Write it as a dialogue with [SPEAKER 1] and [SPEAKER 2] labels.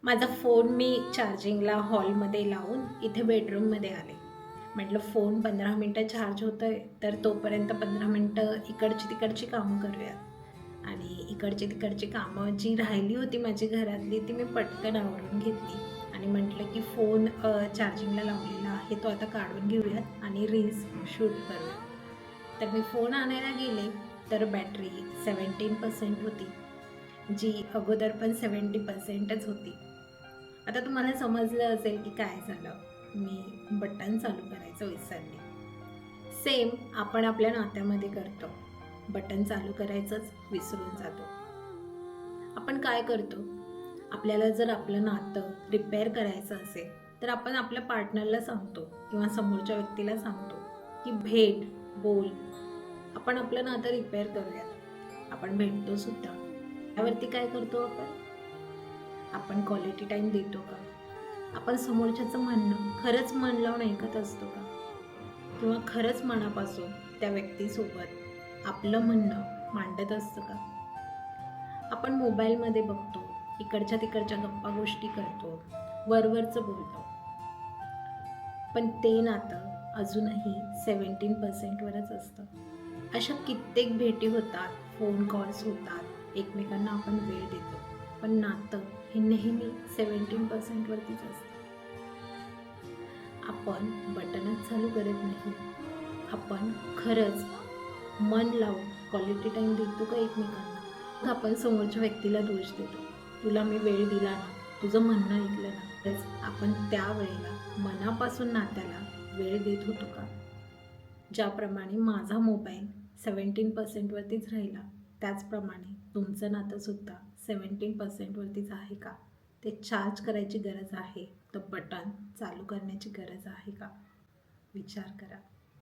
[SPEAKER 1] माझा फोन मी चार्जिंगला हॉलमध्ये लावून इथे बेडरूममध्ये आले. म्हटलं फोन 15 मिनटं चार्ज होतं आहे, तर तोपर्यंत 15 मिनटं इकडची तिकडची कामं करूयात. आणि इकडची तिकडची कामं जी राहिली होती माझी घरातली ती मी पटकन आवरून घेतली आणि म्हटलं की फोन चार्जिंगला लावलेला आहे तो आता काढून घेऊयात आणि रील्स शूट करूयात. तर मी फोन आणायला गेले तर बॅटरी 17% होती, जी अगोदर पण 70%च होती. आता तुम्हाला समजलं असेल की काय झालं. मी बटन चालू करायचं विसरले. सेम आपण आपल्या नात्यामध्ये करतो, बटन चालू करायचंच विसरून जातो. आपण काय करतो, आपल्याला जर आपलं नातं रिपेअर करायचं असेल तर आपण आपल्या पार्टनरला सांगतो किंवा समोरच्या व्यक्तीला सांगतो की भेट, बोल, आपण आपलं नातं रिपेअर करूयात. आपण भेटतो सुद्धा. त्यावरती काय करतो आपण क्वालिटी टाईम देतो का? आपण समोरच्याचं म्हणणं खरंच मन लावून ऐकत असतो का? किंवा खरंच मनापासून त्या व्यक्तीसोबत आपलं म्हणणं मांडत असतं का? आपण मोबाईलमध्ये बघतो, इकडच्या तिकडच्या गप्पा गोष्टी करतो, वरवरचं बोलतो, पण ते नातं अजूनही 17%वरच असतं. अशा कित्येक भेटी होतात, फोन कॉल्स होतात, एकमेकांना आपण वेळ देतो, पण नातं हे नेहमी 17%वरतीच असतं. आपण बटनच चालू करत नाही, आपण खरंच मन लावून क्वालिटी टाईम देतो का एकमेकांना? मग आपण समोरच्या व्यक्तीला दोष देतो, तुला मी वेळ दिला ना, तुझं म्हणणं ऐकलं ना. तरच आपण त्यावेळेला मनापासून नात्याला वेळ देत होतो का? ज्याप्रमाणे माझा मोबाईल 17%वरतीच राहिला, त्याचप्रमाणे तुमचं नातंसुद्धा 17%वरतीच आहे का? ते चार्ज करायची गरज आहे, तर बटन चालू करण्याची गरज आहे का? विचार करा.